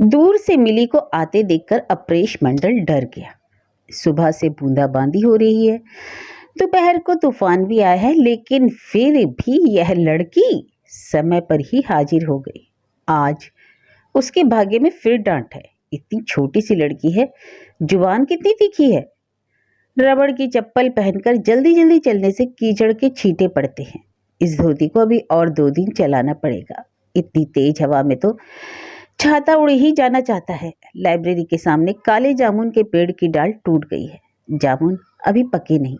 दूर से मिली को आते देखकर अपरेश मंडल डर गया। सुबह से बूंदाबांदी हो रही है, दोपहर को तूफान भी आया है, लेकिन फिर भी यह लड़की समय पर ही हाजिर हो गई। आज उसके भाग्य में फिर डांट है। इतनी छोटी सी लड़की है, जुबान कितनी तीखी है। रबड़ की चप्पल पहनकर जल्दी जल्दी चलने से कीचड़ के छींटे पड़ते हैं। इस धोती को अभी और 2 दिन चलाना पड़ेगा। इतनी तेज हवा में तो छाता उड़ ही जाना चाहता है। लाइब्रेरी के सामने काले जामुन के पेड़ की डाल टूट गई है। जामुन अभी पके नहीं।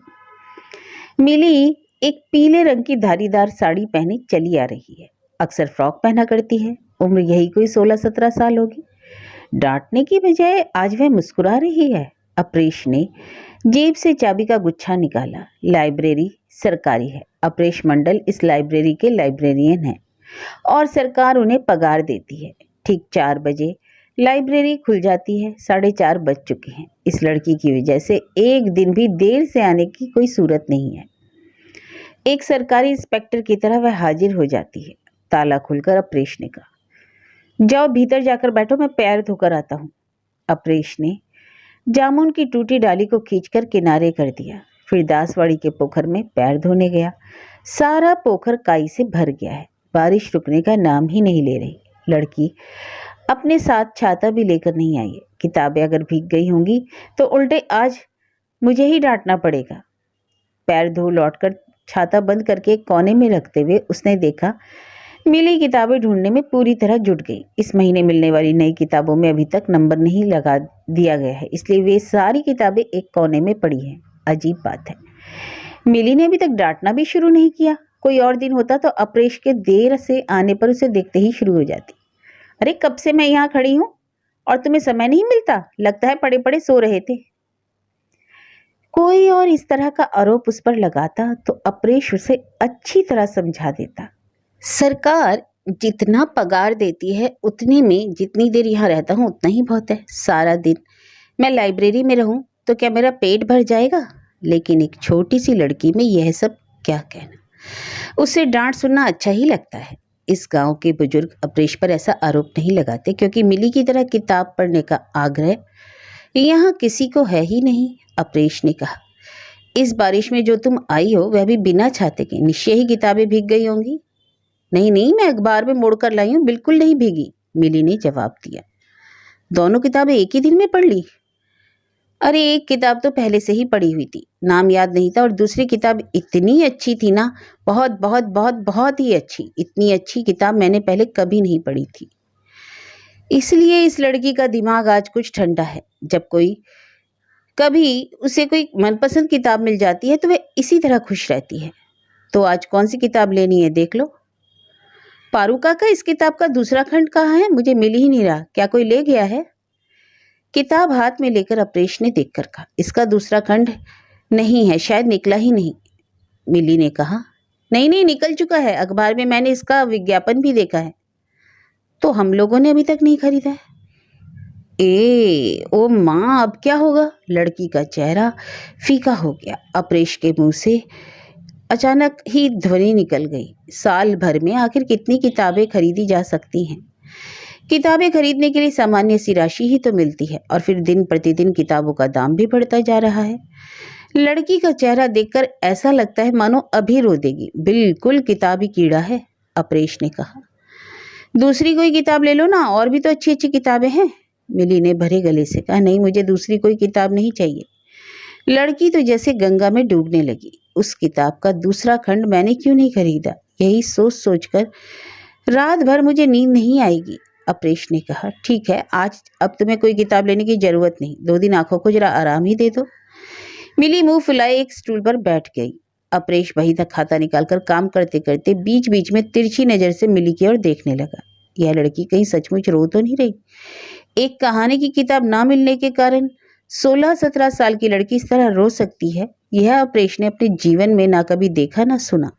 मिली एक पीले रंग की धारीदार साड़ी पहने चली आ रही है। अक्सर फ्रॉक पहना करती है। उम्र यही कोई 16-17 साल होगी। डांटने की बजाय आज वह मुस्कुरा रही है। अपरेश ने जेब से चाबी का गुच्छा निकाला। लाइब्रेरी सरकारी है। अपरेश मंडल इस लाइब्रेरी के लाइब्रेरियन हैं और सरकार उन्हें पगार देती है। ठीक 4 बजे लाइब्रेरी खुल जाती है। 4:30 बज चुके हैं। इस लड़की की वजह से एक दिन भी देर से आने की कोई सूरत नहीं है। एक सरकारी इंस्पेक्टर की तरह वह हाजिर हो जाती है। ताला खुलकर अपरेश ने कहा, जाओ भीतर जाकर बैठो, मैं पैर धोकर आता हूँ। अपरेश ने जामुन की टूटी डाली को खींचकर किनारे कर दिया। फिर दासवाड़ी के पोखर में पैर धोने गया। सारा पोखर काई से भर गया है। बारिश रुकने का नाम ही नहीं ले रही। लड़की अपने साथ छाता भी लेकर नहीं आई है। किताबें अगर भीग गई होंगी तो उल्टे आज मुझे ही डांटना पड़ेगा। पैर धो लौटकर छाता बंद करके एक कोने में रखते हुए उसने देखा मिली किताबें ढूंढने में पूरी तरह जुट गई। इस महीने मिलने वाली नई किताबों में अभी तक नंबर नहीं लगा दिया गया है, इसलिए वे सारी किताबें एक कोने में पड़ी हैं। अजीब बात है, मिली ने अभी तक डांटना भी शुरू नहीं किया। कोई और दिन होता तो अपरेश के देर से आने पर उसे देखते ही शुरू हो जाती। अरे कब से मैं यहाँ खड़ी हूँ और तुम्हें समय नहीं मिलता? लगता है पड़े पड़े सो रहे थे। कोई और इस तरह का आरोप उस पर लगाता तो अपरेश उसे अच्छी तरह समझा देता। सरकार जितना पगार देती है उतने में जितनी देर यहाँ रहता हूँ उतना ही बहुत है। सारा दिन मैं लाइब्रेरी में रहूँ तो क्या मेरा पेट भर जाएगा? लेकिन एक छोटी सी लड़की में यह सब क्या कहना। उससे डांट सुनना अच्छा ही लगता है। इस गांव के बुजुर्ग अपरेश पर ऐसा आरोप नहीं लगाते, क्योंकि मिली की तरह किताब पढ़ने का आग्रह यहाँ किसी को है ही नहीं। अपरेश ने कहा, इस बारिश में जो तुम आई हो वह भी बिना छाते के, निश्चय ही किताबें भीग गई होंगी। नहीं नहीं, मैं अखबार में मोड़ कर लाई हूँ, बिल्कुल नहीं भीगी, मिली ने जवाब दिया। दोनों किताबें एक ही दिन में पढ़ ली? अरे एक किताब तो पहले से ही पढ़ी हुई थी, नाम याद नहीं था, और दूसरी किताब इतनी अच्छी थी ना, बहुत बहुत बहुत बहुत ही अच्छी। इतनी अच्छी किताब मैंने पहले कभी नहीं पढ़ी थी। इसलिए इस लड़की का दिमाग आज कुछ ठंडा है। जब कभी उसे कोई मनपसंद किताब मिल जाती है तो वह इसी तरह खुश रहती है। तो आज कौन सी किताब लेनी है देख लो। पारू काका, इस किताब का दूसरा खंड कहाँ है? मुझे मिल ही नहीं रहा, क्या कोई ले गया है? किताब हाथ में लेकर अपरेश ने देखकर कहा, इसका दूसरा खंड नहीं है, शायद निकला ही नहीं। मिली ने कहा, नहीं नहीं, निकल चुका है, अखबार में मैंने इसका विज्ञापन भी देखा है। तो हम लोगों ने अभी तक नहीं खरीदा है। ओ माँ, अब क्या होगा? लड़की का चेहरा फीका हो गया। अपरेश के मुंह से अचानक ही ध्वनि निकल गई, साल भर में आखिर कितनी किताबें खरीदी जा सकती हैं? किताबें खरीदने के लिए सामान्य सी राशि ही तो मिलती है, और फिर दिन प्रतिदिन किताबों का दाम भी बढ़ता जा रहा है। लड़की का चेहरा देखकर ऐसा लगता है मानो अभी रो देगी। बिल्कुल किताबी कीड़ा है, अपरेश ने कहा। दूसरी कोई किताब ले लो ना, और भी तो अच्छी अच्छी किताबें हैं। मिली ने भरे गले से कहा, नहीं, मुझे दूसरी कोई किताब नहीं चाहिए। लड़की तो जैसे गंगा में डूबने लगी। उस किताब का दूसरा खंड मैंने क्यों नहीं खरीदा, यही सोच सोचकर रात भर मुझे नींद नहीं आएगी। अपरेश ने कहा, ठीक है, आज अब तुम्हें कोई किताब लेने की जरूरत नहीं, 2 दिन आंखों को जरा आराम ही दे दो। मिली मुंह फुलाए एक स्टूल पर बैठ गई। अपरेश वही तक खाता निकालकर काम करते करते बीच बीच में तिरछी नजर से मिली की ओर देखने लगा। यह लड़की कहीं सचमुच रो तो नहीं रही? एक कहानी की किताब ना मिलने के कारण 16-17 साल की लड़की इस तरह रो सकती है, यह अपरेश ने अपने जीवन में ना कभी देखा ना सुना।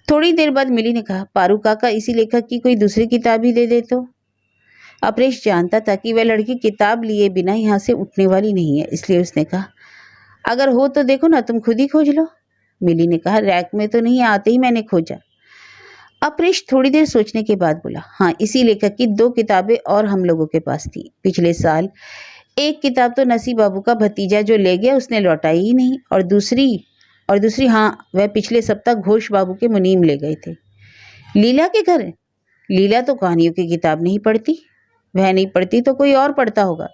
थोड़ी देर बाद मिली ने कहा, पारू काका, इसी लेखक की कोई दूसरी किताब ही दे दे तो। अपरेश जानता था कि वह लड़की किताब लिए बिना यहाँ से उठने वाली नहीं है, इसलिए उसने कहा, अगर हो तो देखो ना, तुम खुद ही खोज लो। मिली ने कहा, रैक में तो नहीं, आते ही मैंने खोजा। अपरेश थोड़ी देर सोचने के बाद बोला, हाँ, इसी लेखक की 2 किताबें और हम लोगों के पास थी। पिछले साल एक किताब तो नसीब बाबू का भतीजा जो ले गया उसने लौटाई ही नहीं, और दूसरी हाँ, वह पिछले सप्ताह घोष बाबू के मुनीम ले गए थे। लीला के घर? लीला तो कहानियों की किताब नहीं पढ़ती। वह नहीं पढ़ती तो कोई और पढ़ता होगा।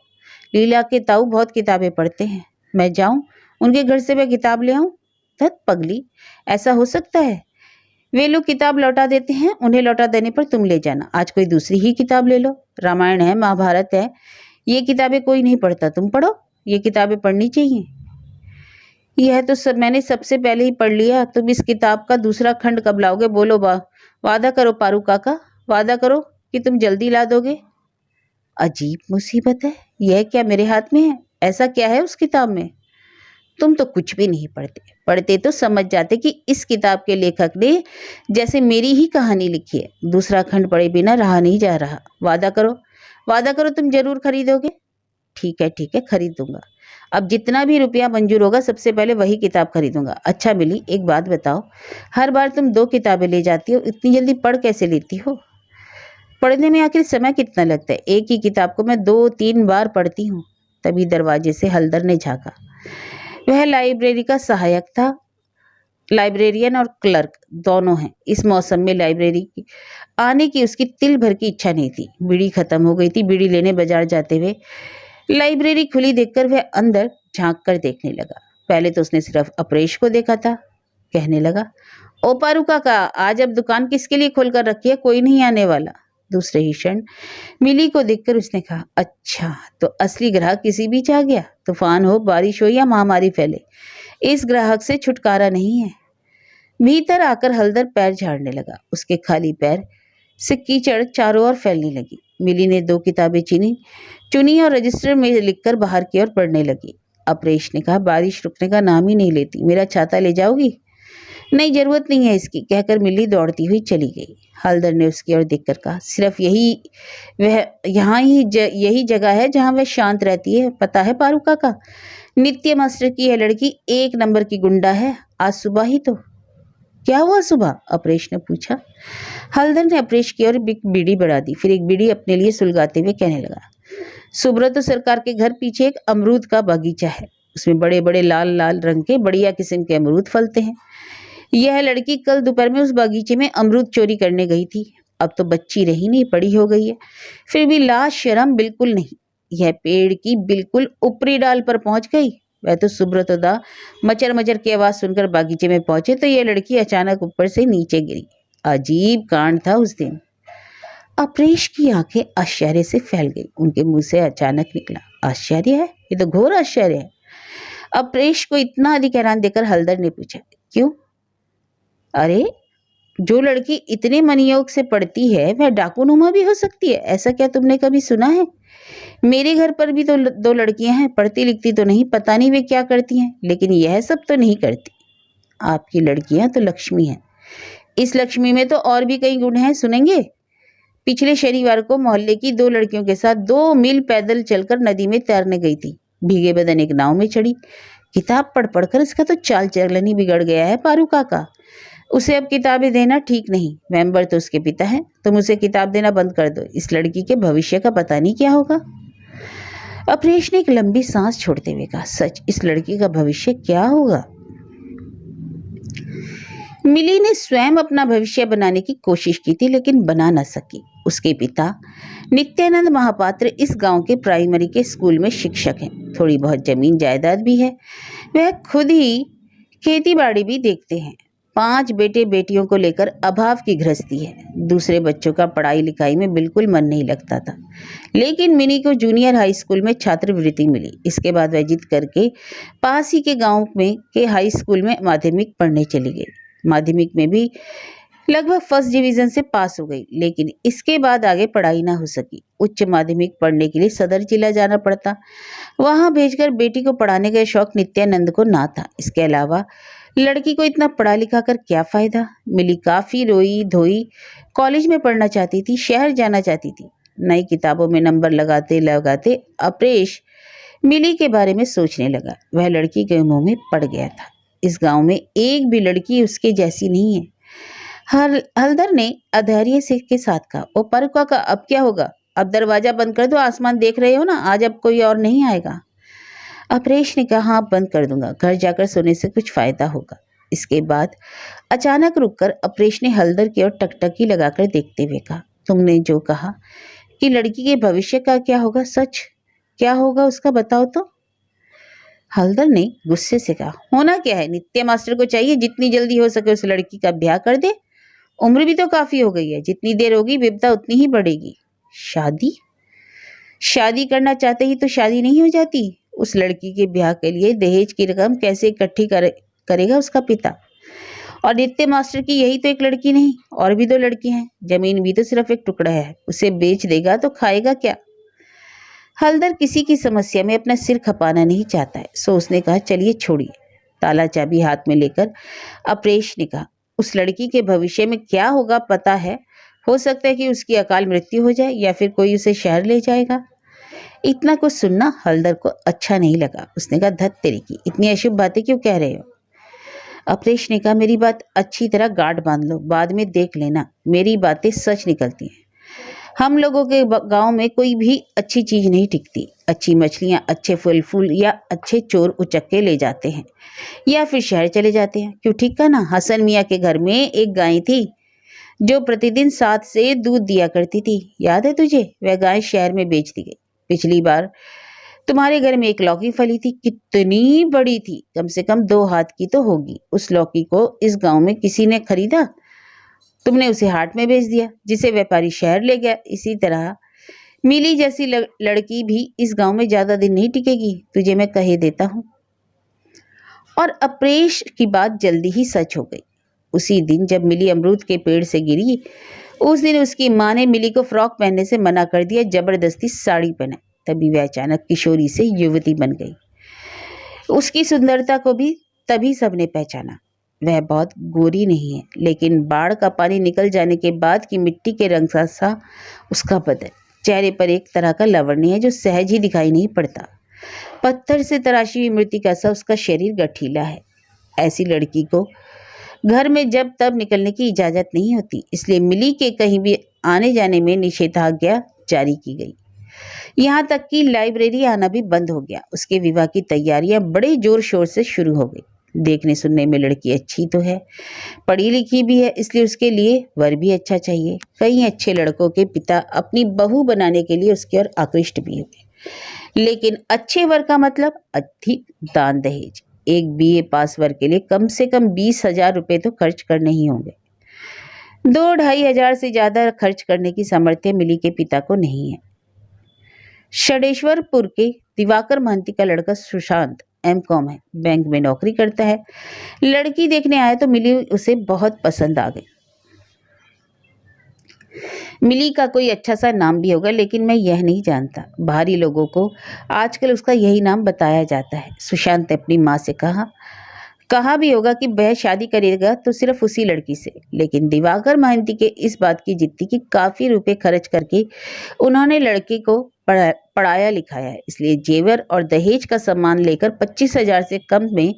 लीला के ताऊ बहुत किताबें पढ़ते हैं। मैं जाऊं उनके घर से वह किताब ले आऊं? धत पगली, ऐसा हो सकता है? वे लोग किताब लौटा देते हैं, उन्हें लौटा देने पर तुम ले जाना। आज कोई दूसरी ही किताब ले लो। रामायण है, महाभारत है, ये किताबें कोई नहीं पढ़ता, तुम पढ़ो। ये किताबें पढ़नी चाहिए। यह तो सब मैंने सबसे पहले ही पढ़ लिया। तुम इस किताब का दूसरा खंड कब लाओगे? बोलो वादा करो पारू काका, वादा करो कि तुम जल्दी ला दोगे। अजीब मुसीबत है, यह क्या मेरे हाथ में है? ऐसा क्या है उस किताब में? तुम तो कुछ भी नहीं पढ़ते। पढ़ते तो समझ जाते कि इस किताब के लेखक ने जैसे मेरी ही कहानी लिखी है। दूसरा खंड पढ़े बिना रहा नहीं जा रहा। वादा करो, वादा करो तुम जरूर खरीदोगे। ठीक है, खरीद दूंगा। अब जितना भी रुपया मंजूर होगा सबसे पहले वही किताब खरीदूंगा। अच्छा मिली, एक बात बताओ, हर बार तुम 2 किताबें ले जाती हो, इतनी जल्दी पढ़ कैसे लेती हो? पढ़ने में आखिर समय कितना लगता है? एक ही किताब को मैं 2-3 बार पढ़ती हूँ। तभी दरवाजे से हल्दर ने झाँका। वह लाइब्रेरी का सहायक था। लाइब्रेरियन और क्लर्क दोनों हैं। इस मौसम में लाइब्रेरी की आने की उसकी तिल भर की इच्छा नहीं थी। बीड़ी खत्म हो गई थी। बीड़ी लेने बाजार जाते हुए लाइब्रेरी खुली देखकर वह अंदर झांक कर देखने लगा। पहले तो उसने सिर्फ अपरेश को देखा था। कहने लगा, ओ पारू काका, आज अब दुकान किसके लिए खोल कर रखी है? कोई नहीं आने वाला। दूसरे ही क्षण मिली को देखकर उसने कहा, अच्छा तो असली ग्राहक किसी बीच आ गया। तूफान हो, बारिश हो या महामारी फैले, इस ग्राहक से छुटकारा नहीं है। भीतर आकर हल्दर पैर झाड़ने लगा। उसके खाली पैर से कीचड़ चारों ओर फैलने लगी। मिली ने 2 किताबें चुनी और रजिस्टर में लिखकर बाहर की ओर पढ़ने लगी। अपरेश ने कहा, बारिश रुकने का नाम ही नहीं लेती। मेरा छाता ले जाओगी? नहीं, जरूरत नहीं है इसकी, कहकर मिली दौड़ती हुई चली गई। हल्दर ने उसकी ओर देखकर कहा, सिर्फ यही जगह है जहां वह शांत रहती है। पता है पारू काका, नित्य मास्टर की यह लड़की 1 नंबर की गुंडा है। आज सुबह ही तो। क्या हुआ सुबह? अपरेश ने पूछा। हल्दर ने अपरेश की ओर एक बीड़ी बढ़ा दी, फिर एक बीड़ी अपने लिए सुलगाते हुए कहने लगा, सुब्रत सरकार के घर पीछे एक अमरूद का बगीचा है। उसमें बड़े बड़े लाल लाल रंग के बढ़िया किस्म के अमरूद फलते हैं। यह लड़की कल दोपहर में उस बगीचे में अमरूद चोरी करने गई थी। अब तो बच्ची रही नहीं, बड़ी हो गई है, फिर भी लाज शर्म बिल्कुल नहीं। यह पेड़ की बिल्कुल ऊपरी डाल पर पहुंच गई। वह तो सुब्रतदा मचर मचर की आवाज सुनकर बागीचे में पहुंचे तो यह लड़की अचानक ऊपर से नीचे गिरी। अजीब कांड था उस दिन। अपरेश की आंखें आश्चर्य से फैल गई। उनके मुंह से अचानक निकला, आश्चर्य है? ये तो घोर आश्चर्य है। अपरेश को इतना अधिक हैरान देखकर हल्दर ने पूछा, क्यों? अरे, जो लड़की इतने मनयोग से पढ़ती है वह डाकूनुमा भी हो सकती है, ऐसा क्या तुमने कभी सुना है? मेरे घर पर भी तो 2 लड़कियां हैं, पढ़ती लिखती तो नहीं, पता नहीं वे क्या करती हैं, लेकिन यह सब तो नहीं करती। आपकी लड़कियां तो लक्ष्मी हैं। इस लक्ष्मी में तो और भी कई गुण हैं, सुनेंगे? पिछले शनिवार को मोहल्ले की 2 लड़कियों के साथ 2 मील पैदल चलकर नदी में तैरने गई थी। भीगे बदन एक नाव में चढ़ी। किताब पढ़ पढ़कर इसका तो चाल चलन ही बिगड़ गया है पारू काका। उसे अब किताबें देना ठीक नहीं। मेंबर तो उसके पिता हैं। तुम उसे किताब देना बंद कर दो। इस लड़की के भविष्य का पता नहीं क्या होगा। अपरेश ने एक लंबी सांस छोड़ते हुए कहा, सच, इस लड़की का भविष्य क्या होगा? मिली ने स्वयं अपना भविष्य बनाने की कोशिश की थी, लेकिन बना न सकी। उसके पिता नित्यानंद महापात्र इस गांव के प्राइमरी के स्कूल में शिक्षक हैं। थोड़ी बहुत जमीन जायदाद भी है। वह खुद ही खेती बाड़ी भी देखते हैं। 5 बेटे बेटियों को लेकर अभाव की गृहस्थी है। दूसरे बच्चों का पढ़ाई लिखाई में बिल्कुल मन नहीं लगता था, लेकिन मिनी को जूनियर हाई स्कूल में छात्रवृत्ति मिली। इसके बाद वह जिद करके पास ही के गांव में के हाई स्कूल में माध्यमिक पढ़ने चली गई। माध्यमिक में भी लगभग फर्स्ट डिवीजन से पास हो गई, लेकिन इसके बाद आगे पढ़ाई ना हो सकी। उच्च माध्यमिक पढ़ने के लिए सदर जिला जाना पड़ता। वहां भेजकर बेटी को पढ़ाने का शौक नित्यानंद को ना था। इसके अलावा लड़की को इतना पढ़ा लिखा कर क्या फायदा? मिली काफी रोई धोई। कॉलेज में पढ़ना चाहती थी, शहर जाना चाहती थी। नई किताबों में नंबर लगाते लगाते अपरेश मिली के बारे में सोचने लगा। वह लड़की के मुंह में पड़ गया था। इस गांव में एक भी लड़की उसके जैसी नहीं है। हलदर ने अधैर्य से के साथ कहा, ओ पर काका अब क्या होगा? अब दरवाजा बंद कर दो, आसमान देख रहे हो ना, आज अब कोई और नहीं आएगा। अपरेश ने कहा, हाँ बंद कर दूंगा, घर जाकर सोने से कुछ फायदा होगा। इसके बाद अचानक रुककर अपरेश ने हलदर की ओर टकटकी लगाकर देखते हुए कहा, तुमने जो कहा कि लड़की के भविष्य का क्या होगा, सच क्या होगा उसका बताओ तो। हलदर ने गुस्से से कहा, होना क्या है, नित्य मास्टर को चाहिए जितनी जल्दी हो सके उस लड़की का ब्याह कर दे। उम्र भी तो काफी हो गई है, जितनी देर होगी विपदा उतनी ही बढ़ेगी। शादी? शादी करना चाहते ही तो शादी नहीं हो जाती। उस लड़की के ब्याह के लिए दहेज की रकम कैसे इकट्ठी करेगा उसका पिता? और नित्य मास्टर की यही तो एक लड़की नहीं, और भी 2 लड़की हैं। जमीन भी तो सिर्फ एक टुकड़ा है, उसे बेच देगा तो खाएगा क्या? हलदर किसी की समस्या में अपना सिर खपाना नहीं चाहता है, सो उसने कहा, चलिए छोड़िए। ताला चाबी हाथ में लेकर अपरेश ने कहा, उस लड़की के भविष्य में क्या होगा पता है? हो सकता है कि उसकी अकाल मृत्यु हो जाए या फिर कोई उसे शहर ले जाएगा। इतना कुछ सुनना हलदर को अच्छा नहीं लगा। उसने कहा, धत तेरी की, इतनी अशुभ बातें क्यों कह रहे हो? अपरेश ने कहा, मेरी बात अच्छी तरह गांठ बांध लो, बाद में देख लेना मेरी बातें सच निकलती हैं। हम लोगों के गांव में कोई भी अच्छी चीज नहीं टिकती। अच्छी मछलियां, अच्छे फल फूल या अच्छे चोर उचक्के ले जाते हैं या फिर शहर चले जाते हैं। क्यों, ठीक है ना? हसन मियाँ के घर में एक गाय थी जो प्रतिदिन 7 से दूध दिया करती थी, याद है तुझे? वह गाय शहर में बेच दी गई। पिछली बार तुम्हारे घर में एक लौकी फली थी, कितनी बड़ी थी, कम से कम 2 हाथ की तो होगी। उस लौकी को इस गांव में किसी ने खरीदा, तुमने उसे हाट में बेच दिया, जिसे व्यापारी शहर ले गया। इसी तरह मिली जैसी लड़की भी इस गांव में ज्यादा दिन नहीं टिकेगी, तुझे मैं कहे देता हूँ। और अपरेश की बात जल्दी ही सच हो गई। उसी दिन जब मिली अमरूद के पेड़ से गिरी, उस दिन उसकी माँ ने मिली को फ्रॉक पहनने से मना कर दिया, जबरदस्ती साड़ी पहनाई। तभी वह अचानक किशोरी से युवती बन गई। उसकी सुंदरता को भी तभी सबने पहचाना। वह बहुत गोरी नहीं है, लेकिन बाढ़ का पानी निकल जाने के बाद की मिट्टी के रंग सा उसका बदन। चेहरे पर एक तरह का लावण्य है जो सहज ही दिखाई नहीं पड़ता। पत्थर से तराशी हुई मृतिका सा उसका शरीर गठीला है। ऐसी लड़की को घर में जब तब निकलने की इजाजत नहीं होती, इसलिए मिली के कहीं भी आने जाने में निषेधाज्ञा जारी की गई। यहाँ तक कि लाइब्रेरी आना भी बंद हो गया। उसके विवाह की तैयारियां बड़े जोर शोर से शुरू हो गई। देखने सुनने में लड़की अच्छी तो है, पढ़ी लिखी भी है, इसलिए उसके लिए वर भी अच्छा चाहिए। कई अच्छे लड़कों के पिता अपनी बहू बनाने के लिए उसकी ओर आकृष्ट भी हुए, लेकिन अच्छे वर का मतलब अधिक दान दहेज। एक बीए पास वर के लिए कम से कम 20,000 रुपए तो खर्च करने ही होंगे। 2-2.5 हजार से ज्यादा खर्च करने की सामर्थ्य मिली के पिता को नहीं है। षडेश्वरपुर के दिवाकर महंती का लड़का सुशांत एमकॉम है, बैंक में नौकरी करता है। लड़की देखने आया तो मिली उसे बहुत पसंद आ गई। मिली का कोई अच्छा सा नाम भी होगा, लेकिन मैं यह नहीं जानता। बाहरी लोगों को आजकल उसका यही नाम बताया जाता है। सुशांत ने अपनी माँ से कहा भी होगा कि वह शादी करेगा तो सिर्फ उसी लड़की से, लेकिन दिवाकर महंती के इस बात की जिद्दी कि काफी रुपए खर्च करके उन्होंने लड़के को पढ़ाया लिखाया है, इसलिए जेवर और दहेज का सामान लेकर 25,000 से कम में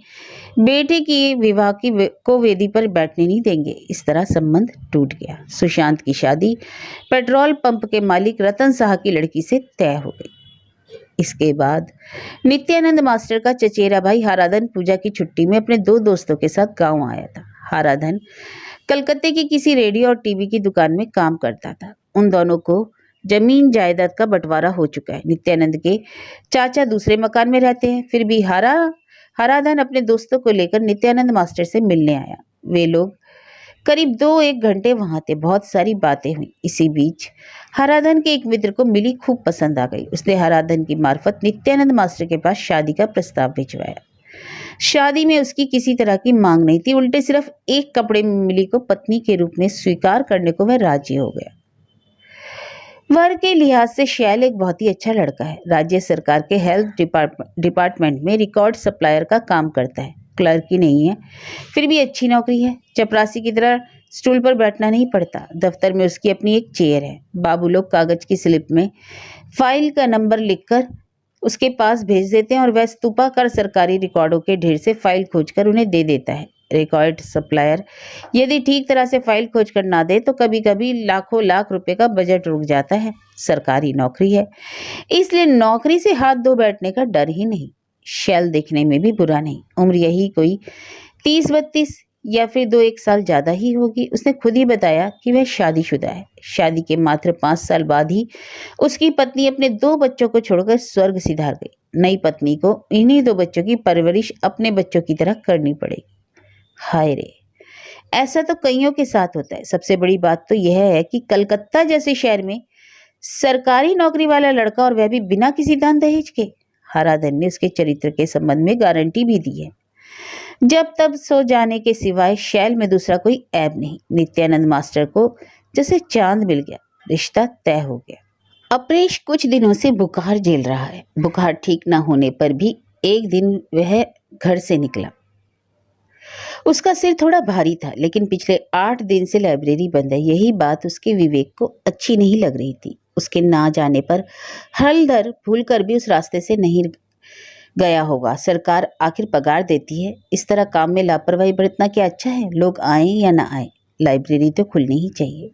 बेटे की विवाह को वेदी पर बैठने नहीं देंगे। इस तरह संबंध टूट गया। सुशांत की शादी पेट्रोल पंप के मालिक रतन साह की लड़की से तय हो गई। इसके बाद नित्यानंद मास्टर का चचेरा भाई हाराधन पूजा की छुट्टी में अपने 2 दोस्तों के साथ गांव आया था। हाराधन कलकत्ते की किसी रेडियो और टीवी की दुकान में काम करता था। उन दोनों को जमीन जायदाद का बंटवारा हो चुका है। नित्यानंद के चाचा दूसरे मकान में रहते हैं, फिर भी हाराधन अपने दोस्तों को लेकर नित्यानंद मास्टर से मिलने आया। वे लोग करीब 2-1 घंटे वहां थे। बहुत सारी बातें हुई। इसी बीच हराधन के एक मित्र को मिली खूब पसंद आ गई। उसने हराधन की मार्फत नित्यानंद मास्टर के पास शादी का प्रस्ताव भिजवाया। शादी में उसकी किसी तरह की मांग नहीं थी, उल्टे सिर्फ एक कपड़े में मिली को पत्नी के रूप में स्वीकार करने को वह राजी हो गया। वर के लिहाज से शैल एक बहुत ही अच्छा लड़का है। राज्य सरकार के हेल्थ डिपार्टमेंट में रिकॉर्ड सप्लायर का काम करता है। क्लर्क ही नहीं है, फिर भी अच्छी नौकरी है। चपरासी की तरह स्टूल पर बैठना नहीं पड़ता। दफ्तर में उसकी अपनी एक चेयर है। बाबू लोग कागज की स्लिप में फाइल का नंबर लिखकर उसके पास भेज देते हैं और वह स्तूपाकार सरकारी रिकॉर्डों के ढेर से फाइल खोजकर उन्हें दे देता है। रिकॉर्ड सप्लायर यदि ठीक तरह से फाइल खोज कर ना दे तो कभी कभी लाखों लाख रुपए का बजट रुक जाता है। सरकारी नौकरी है, इसलिए नौकरी से हाथ धो बैठने का डर ही नहीं। शैल दिखने में भी बुरा नहीं, उम्र यही कोई 30-32 या फिर 2-1 साल ज्यादा ही होगी। उसने खुद ही बताया कि वह शादीशुदा है। शादी के मात्र 5 साल बाद ही उसकी पत्नी अपने 2 बच्चों को छोड़कर स्वर्ग सिधार गई। नई पत्नी को इन्हीं 2 बच्चों की परवरिश अपने बच्चों की तरह करनी पड़ेगी। हाय रे, ऐसा तो कईयों के साथ होता है। सबसे बड़ी बात तो यह है कि कलकत्ता जैसे शहर में सरकारी नौकरी वाला लड़का, और वह भी बिना किसी दान दहेज के। हराधन ने उसके चरित्र के संबंध में गारंटी भी दी है। जब तब सो जाने के सिवाय शैल में दूसरा कोई ऐब नहीं। नित्यानंद मास्टर को जैसे चांद मिल गया, रिश्ता तय हो गया। अपरेश कुछ दिनों से बुखार झेल रहा है। बुखार ठीक न होने पर भी एक दिन वह घर से निकला। उसका सिर थोड़ा भारी था, लेकिन पिछले 8 दिन से लाइब्रेरी बंद है, यही बात उसके विवेक को अच्छी नहीं लग रही थी। उसके ना जाने पर हलधर भूलकर भी उस रास्ते से नहीं गया होगा। सरकार आखिर पगार देती है, इस तरह काम में लापरवाही बरतना क्या अच्छा है? लोग आए या ना आए, लाइब्रेरी तो खुलनी ही चाहिए।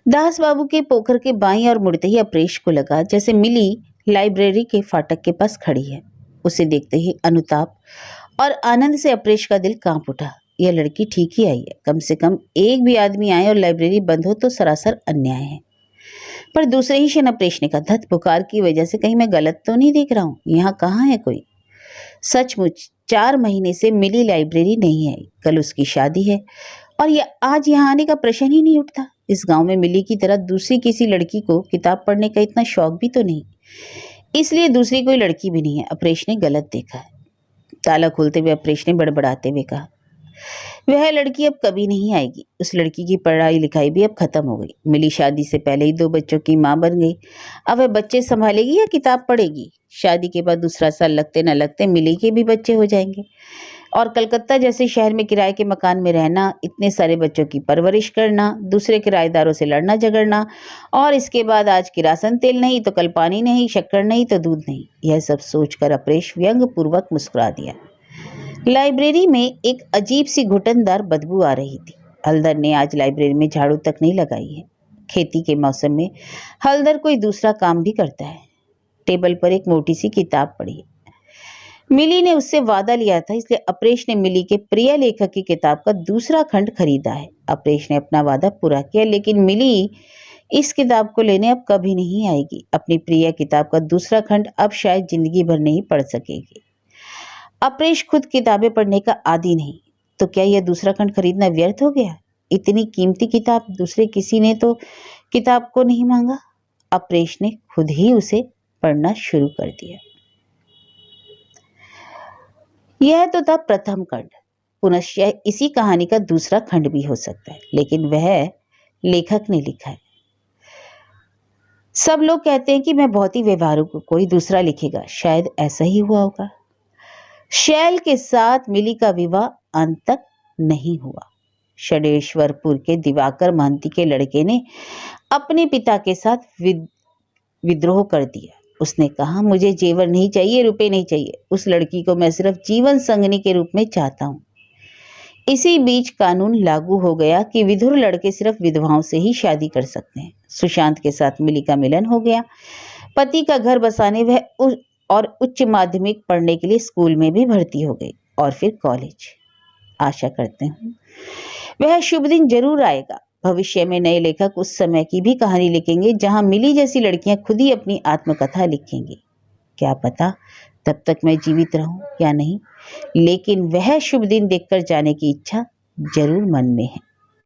दास बाबू के पोखर के बाईं और मुड़ते ही अपरेश को लगा जैसे मिली लाइब्रेरी के फाटक के पास खड़ी है। उसे देखते ही अनुताप और आनंद से अपरेश का दिल कांप उठा। यह लड़की ठीक ही आई है, कम से कम एक भी आदमी आए और लाइब्रेरी बंद हो तो सरासर अन्याय है। पर दूसरे ही क्षण अपरेश ने कहा, धत, बुखार की वजह से कहीं मैं गलत तो नहीं देख रहा हूँ? यहाँ कहाँ है कोई? सचमुच 4 महीने से मिली लाइब्रेरी नहीं आई। कल उसकी शादी है और ये आज यहाँ आने का प्रश्न ही नहीं उठता। इस गांव में मिली की तरह दूसरी किसी लड़की को किताब पढ़ने का इतना शौक भी तो नहीं, इसलिए दूसरी कोई लड़की भी नहीं है। अपरेश ने गलत देखा है। ताला खोलते हुए अपरेश ने बड़बड़ाते हुए कहा, वह लड़की अब कभी नहीं आएगी। उस लड़की की पढ़ाई लिखाई भी अब खत्म हो गई। मिली शादी से पहले ही 2 बच्चों की माँ बन गई। अब वह बच्चे संभालेगी या किताब पढ़ेगी? शादी के बाद दूसरा साल लगते न लगते मिली के भी बच्चे हो जाएंगे, और कलकत्ता जैसे शहर में किराए के मकान में रहना, इतने सारे बच्चों की परवरिश करना, दूसरे किराएदारों से लड़ना झगड़ना, और इसके बाद आज किरासन तेल नहीं तो कल पानी नहीं, शक्कर नहीं तो दूध नहीं। यह सब सोचकर अपरेश व्यंग पूर्वक मुस्कुरा दिया। लाइब्रेरी में एक अजीब सी घुटनदार बदबू आ रही थी। हलधर ने आज लाइब्रेरी में झाड़ू तक नहीं लगाई है। खेती के मौसम में हलधर कोई दूसरा काम भी करता है। टेबल पर एक मोटी सी किताब पड़ी। मिली ने उससे वादा लिया था, इसलिए अपरेश ने मिली के प्रिय लेखक की किताब का दूसरा खंड खरीदा है। अपरेश ने अपना वादा पूरा किया, लेकिन मिली इस किताब को लेने अब कभी नहीं आएगी। अपनी प्रिय किताब का दूसरा खंड अब शायद जिंदगी भर नहीं पढ़ सकेगी। अपरेश खुद किताबें पढ़ने का आदी नहीं, तो क्या यह दूसरा खंड खरीदना व्यर्थ हो गया? इतनी कीमती किताब दूसरे किसी ने तो किताब को नहीं मांगा। अपरेश ने खुद ही उसे पढ़ना शुरू कर दिया। यह तो था प्रथम खंड। पुनश्च इसी कहानी का दूसरा खंड भी हो सकता है, लेकिन वह लेखक ने लिखा है। सब लोग कहते हैं कि मैं बहुत ही व्यवहारिक हूं, कोई दूसरा लिखेगा। शायद ऐसा ही हुआ होगा। शैल के साथ मिली का विवाह अंत तक नहीं हुआ। षडेश्वरपुर के दिवाकर महंती के लड़के ने अपने पिता के साथ विद्रोह कर दिया। उसने कहा, मुझे जेवर नहीं चाहिए, रुपए नहीं चाहिए, उस लड़की को मैं सिर्फ जीवन संगनी के रूप में चाहता हूँ। इसी बीच कानून लागू हो गया कि विधुर लड़के सिर्फ विधवाओं से ही शादी कर सकते हैं। सुशांत के साथ मिली का मिलन हो गया। पति का घर बसाने वह और उच्च माध्यमिक पढ़ने के लिए स्कूल में भी भर्ती हो गई, और फिर कॉलेज। आशा करते हैं वह शुभ दिन जरूर आएगा। भविष्य में नए लेखक उस समय की भी कहानी लिखेंगे जहां मिली जैसी लड़कियां खुद ही अपनी आत्मकथा लिखेंगी। क्या पता तब तक मैं जीवित रहूं या नहीं, लेकिन वह शुभ दिन देखकर जाने की इच्छा जरूर मन में है।